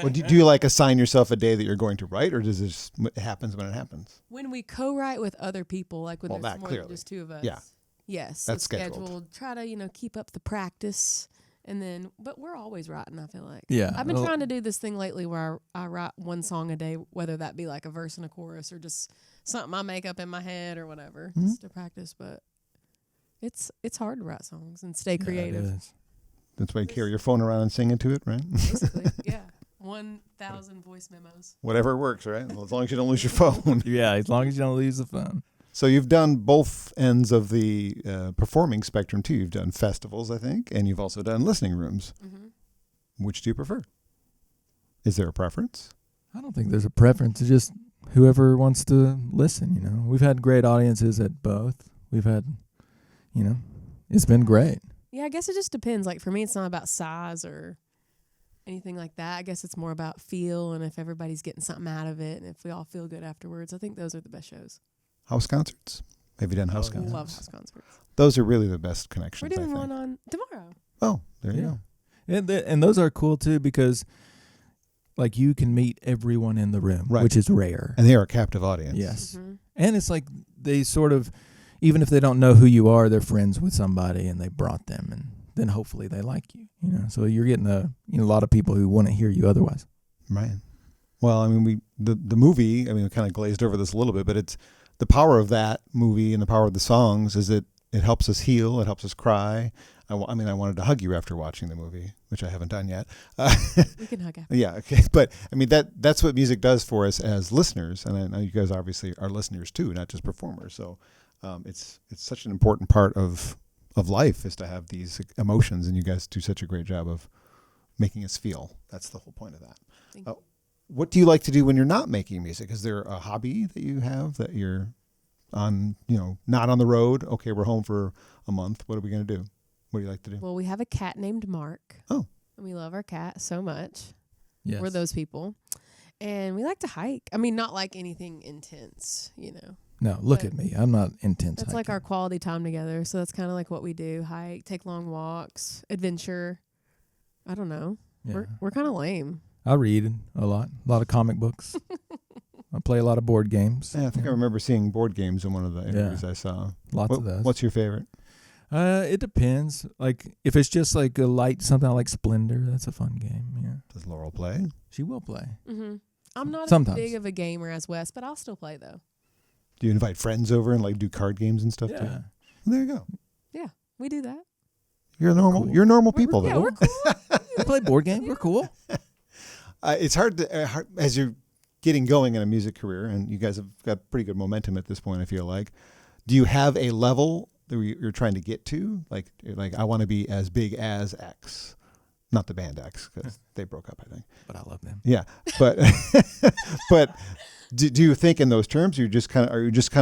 Well, do you like assign yourself a day that you're going to write, or does it just, it happens when it happens? When we co-write with other people, like when Well, there's that more clearly. than just two of us. Yeah. Yes. That's it's scheduled. Try to, keep up the practice. And then, but we're always writing, I feel like. Yeah. I've been trying to do this thing lately where I write one song a day, whether that be like a verse and a chorus or just something I make up in my head or whatever, just to practice. But it's hard to write songs and stay creative. Yeah, it is. That's why you carry your phone around and sing into it, right? Basically, yeah. 1,000 voice memos. Whatever works, right? Well, as long as you don't lose your phone. Yeah, as long as you don't lose the phone. So you've done both ends of the performing spectrum too. You've done festivals, I think, and you've also done listening rooms. Mm-hmm. Which do you prefer? Is there a preference? I don't think there's a preference. It's just whoever wants to listen, you know. We've had great audiences at both. We've had, it's been great. Yeah, I guess it just depends. Like for me, it's not about size or anything like that. I guess it's more about feel and if everybody's getting something out of it and if we all feel good afterwards. I think those are the best shows. House concerts? Have you done house Oh, concerts? Love house concerts. Those are really the best connections, We're doing I think. one on tomorrow. Oh, there you Yeah. go. And those are cool too because, like, you can meet everyone in the room, Right. which is rare. And they are a captive audience. Yes. Mm-hmm. And it's like they sort of, even if they don't know who you are, they're friends with somebody and they brought them, and then hopefully they like you. So you're getting a lot of people who want to hear you otherwise. Right. Well, I mean, the movie, we kind of glazed over this a little bit, but it's the power of that movie and the power of the songs is it helps us heal. It helps us cry. I wanted to hug you after watching the movie, which I haven't done yet. We can hug after. Yeah. Okay. But that's what music does for us as listeners. And I know you guys obviously are listeners too, not just performers. So it's such an important part of of life is to have these emotions, and you guys do such a great job of making us feel. That's the whole point of that. Thank you. What do you like to do when you're not making music? Is there a hobby that you have that you're on, not on the road? Okay, we're home for a month. What are we going to do? What do you like to do? Well, we have a cat named Mark. Oh. And we love our cat so much. Yes. We're those people. And we like to hike. I mean, not like anything intense, No, look but at me. I'm not intense. That's like our quality time together. So that's kind of like what we do. Hike, take long walks, adventure. I don't know. Yeah. We're kind of lame. I read a lot of comic books. I play a lot of board games. Yeah, I think I remember seeing board games in one of the interviews I saw. Lots of those. What's your favorite? It depends. Like if it's just like a light something like Splendor, that's a fun game. Yeah. Does Laurel play? She will play. Mm-hmm. I'm not Sometimes. as big of a gamer as Wes, but I'll still play though. Do you invite friends over and like do card games and stuff too? Yeah. There you go. Yeah, we do that. You're normal. Cool. You're normal people, Yeah, though. we're cool. We play board games. We're cool. It's hard to as you're getting going in a music career, and you guys have got pretty good momentum at this point. I feel like. Do you have a level that you're trying to get to? Like I want to be as big as X, not the band X, because they broke up, I think. But I love them. Yeah, but but do you think in those terms? Are you just kind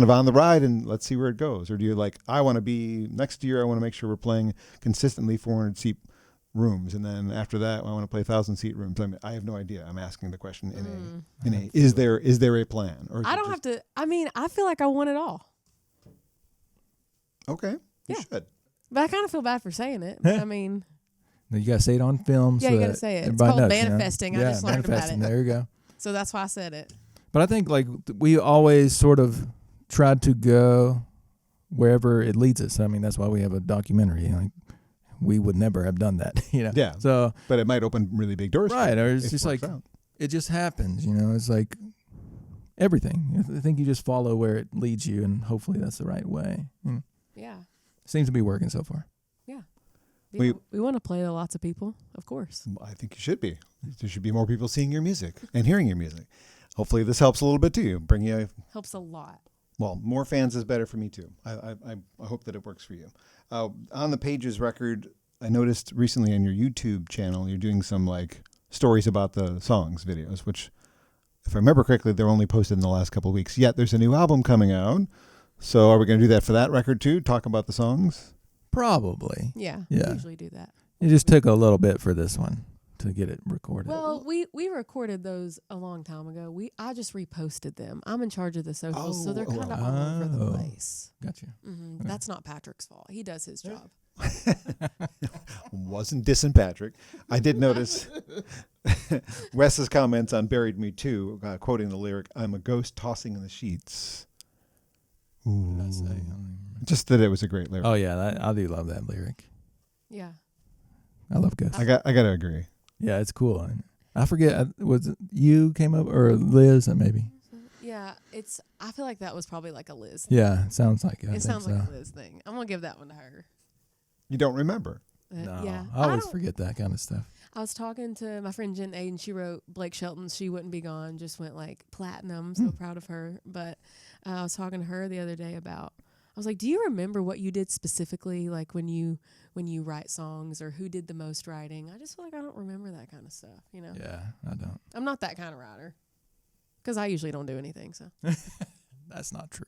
of on the ride and let's see where it goes, or do you like I want to be next year? I want to make sure we're playing consistently 400 seat rooms, and then after that I want to play 1,000-seat rooms. I have no idea. I'm asking the question in a is there a plan? Or I don't have to. I mean, I feel like I want it all. Okay, you Yeah. should. But I kind of feel bad for saying it. But I mean, You gotta say it on film. yeah, so you got to that say it. It's everybody called knows, manifesting. I just learned about manifesting. it. There you go. So that's why I said it. But I think like we always sort of tried to go wherever it leads us. I mean, that's why we have a documentary. Like we would never have done that, Yeah. So But it might open really big doors. for right, you or it's if just it like works out. it just happens. It's like everything. I think you just follow where it leads you, and hopefully that's the right way. Yeah. Seems to be working so far. We want to play to lots of people, of course. I think you should be. There should be more people seeing your music and hearing your music. Hopefully this helps a little bit too. Bring you Helps a lot. well, more fans is better for me too. I hope that it works for you. On the Pages record, I noticed recently on your YouTube channel, you're doing some like stories about the songs videos, which if I remember correctly, they're only posted in the last couple of weeks. Yet there's a new album coming out. So are we going to do that for that record too? Talk about the songs? Probably. Yeah. Yeah. We usually do that. It just took a little bit for this one to get it recorded. Well, we recorded those a long time ago. I just reposted them. I'm in charge of the socials, so they're kind of all over the Oh. place. Gotcha. Mm-hmm. That's not Patrick's fault. He does his job. Wasn't dissing Patrick. I did notice Wes's comments on Buried Me Too, quoting the lyric, I'm a ghost tossing in the sheets. Ooh. What did I say? I don't even remember. Just that it was a great lyric. Oh yeah, I do love that lyric. Yeah. I love ghosts. I got to agree. Yeah, it's cool. I forget, was it you came up or Liz maybe? Yeah, I feel like that was probably like a Liz. Yeah, it sounds like it. It sounds like a Liz thing. I'm going to give that one to her. You don't remember? No, Yeah. I always don't- forget that kind of stuff. I was talking to my friend Jen Aiden. She wrote Blake Shelton's She Wouldn't Be Gone, just went like platinum. So proud of her. But I was talking to her the other day about, I was like, do you remember what you did specifically, like when you write songs, or who did the most writing? I just feel like I don't remember that kind of stuff, Yeah, I don't. I'm not that kind of writer because I usually don't do anything. So That's not true.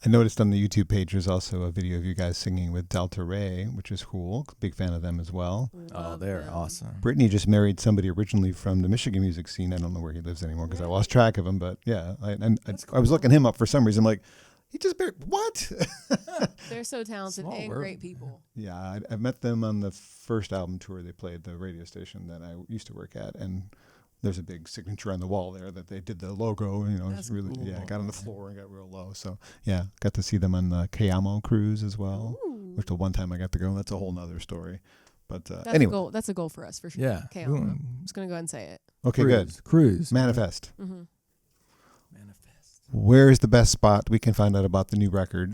I noticed on the YouTube page there's also a video of you guys singing with Delta Ray, which is cool. Big fan of them as well. Oh, love they're them. awesome. Brittany just married somebody originally from the Michigan music scene. I don't know where he lives anymore because I lost track of him. But yeah, I was looking him up for some reason. I'm like, he just married, what? They're so talented Small and world. great people. Yeah, I met them on the first album tour. They played the radio station that I used to work at, and there's a big signature on the wall there that they did the logo. That's it's really cool. I got on the floor and got real low. So yeah, got to see them on the Cayamo cruise as well, Ooh. which the one time I got to go. That's a whole nother story. But That's anyway, a goal. That's a goal for us for sure. Yeah. Okay, we I'm want- just gonna go ahead and say it. okay, good. Cruise. Manifest. Mm-hmm. Manifest. Where is the best spot we can find out about the new record?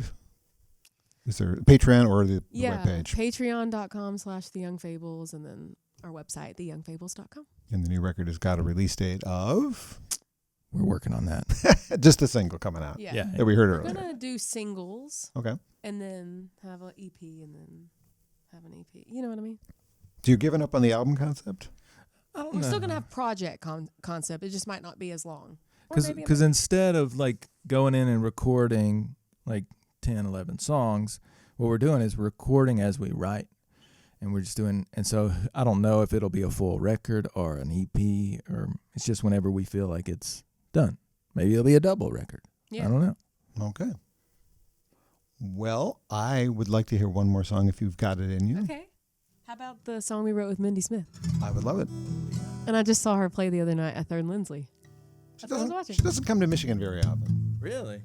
Is there Patreon or the Yeah, webpage? patreon.com/the Young Fables, and then our website, theyoungfables.com. And the new record has got a release date of we're working on that. Just a single coming out Yeah. that we heard We're earlier. gonna do singles. Okay. And then have an EP, and then have an EP. You know what I mean? So you're giving up on the album concept? I don't We're know. still gonna have project concept. It just might not be as long. Or maybe it Because might. instead of like going in and recording like 10, 11 songs, what we're doing is recording as we write. And we're just doing, and so I don't know if it'll be a full record or an EP, or it's just whenever we feel like it's done. Maybe it'll be a double record. Yeah. I don't know. Okay. Well, I would like to hear one more song if you've got it in you. Okay. How about the song we wrote with Mindy Smith? I would love it. And I just saw her play the other night at Third and Lindsley. She That's what I was doesn't, watching. she doesn't come to Michigan very often. Really?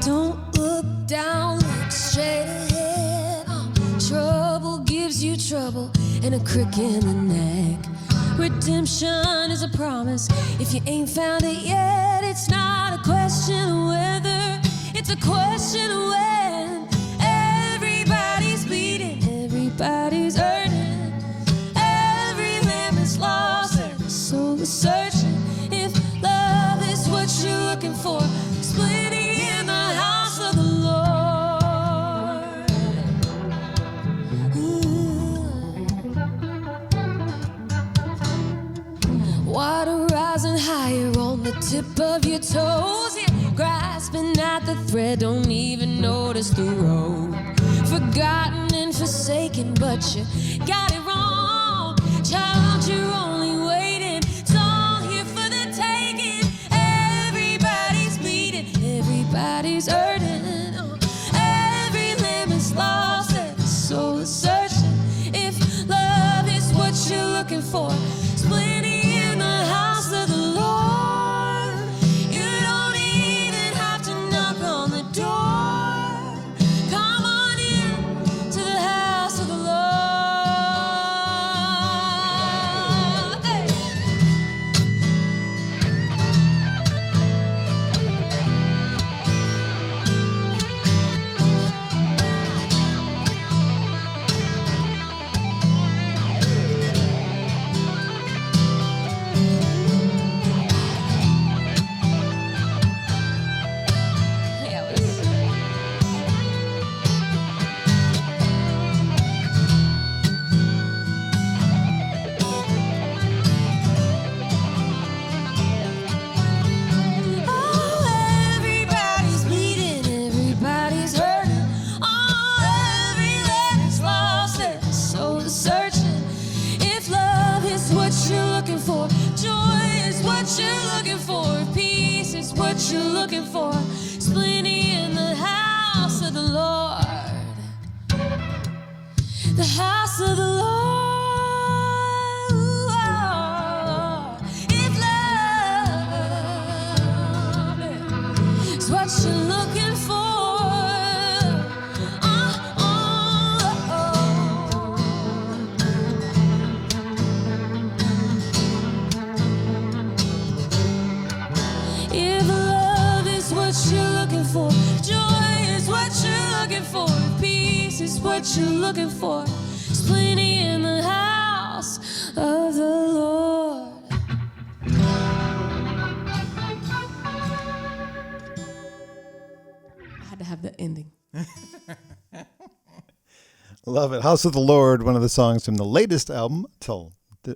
Don't look down, look straight ahead. Trouble gives you trouble and a crick in the neck. Redemption is a promise. If you ain't found it yet, it's not a question of whether, it's a question of when. Everybody's bleeding, everybody's hurting. Every lamb is lost, every soul is searching. If love is what you're looking for, splitting in the house of the Lord. Water rising higher on the tip of your toes. You're grasping at the thread, don't even notice the road. Forgotten and forsaken, but you got it wrong. Child, you're only waiting. It's all here for the taking. Everybody's bleeding, everybody's hurting. Every lamb is lost, every soul is searching. If love is what you're looking for, splitting in the house of the Lord. You don't even have to knock on the door. Come on in to the house of the Lord. Hey. Yeah, it was- Oh, everybody's bleeding, everybody's hurting. Oh, every lamb is lost, every soul is searching. If love is what you're looking for, joy is what you're looking for, peace is what you're looking for, splitting in the house of the Lord. The house of the Lord. If love is what you're looking for, if love is what you're looking for, joy is what you're looking for, peace is what you're looking for, splitting in the house of the Lord. I had to have the ending. Love it. House of the Lord, one of the songs from the latest album,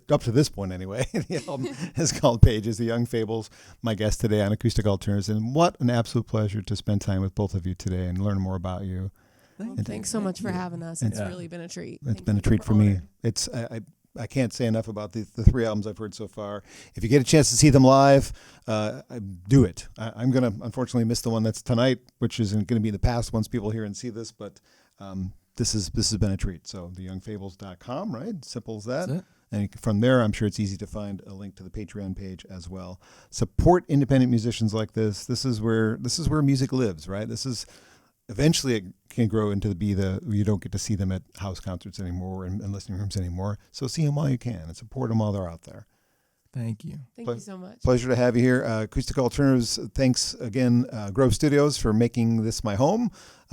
up to this point anyway. The album is called Pages, the Young Fables. My guest today on Acoustic Alternatives. And what an absolute pleasure to spend time with both of you today and learn more about you. Well, thanks so much for having us. It's really been a treat. It's Thank been a you. treat for We're me. honored. It's I can't say enough about the three albums I've heard so far. If you get a chance to see them live, do it. I'm going to unfortunately miss the one that's tonight, which isn't going to be in the past once people hear and see this, but this has been a treat. So theyoungfables.com, right? Simple as that. That's it. And from there, I'm sure it's easy to find a link to the Patreon page as well. Support independent musicians like this. This is where music lives, right? This is eventually it can grow into you don't get to see them at house concerts anymore and listening rooms anymore. So see them while you can and support them while they're out there. Thank you. Thank you so much. Pleasure to have you here. Acoustic Alternatives, thanks again, Grove Studios, for making this my home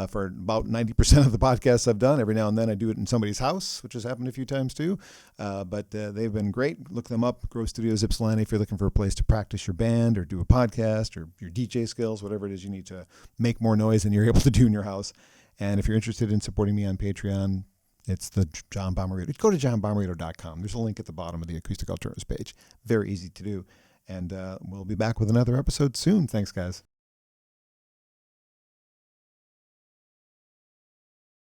for about 90% of the podcasts I've done. Every now and then I do it in somebody's house, which has happened a few times too. But they've been great. Look them up, Grove Studios, Ypsilanti, if you're looking for a place to practice your band or do a podcast or your DJ skills, whatever it is you need to make more noise than you're able to do in your house. And if you're interested in supporting me on Patreon, it's the John Bomarito. Go to johnbomarito.com. There's a link at the bottom of the Acoustic Alternatives page. Very easy to do. And we'll be back with another episode soon. Thanks, guys.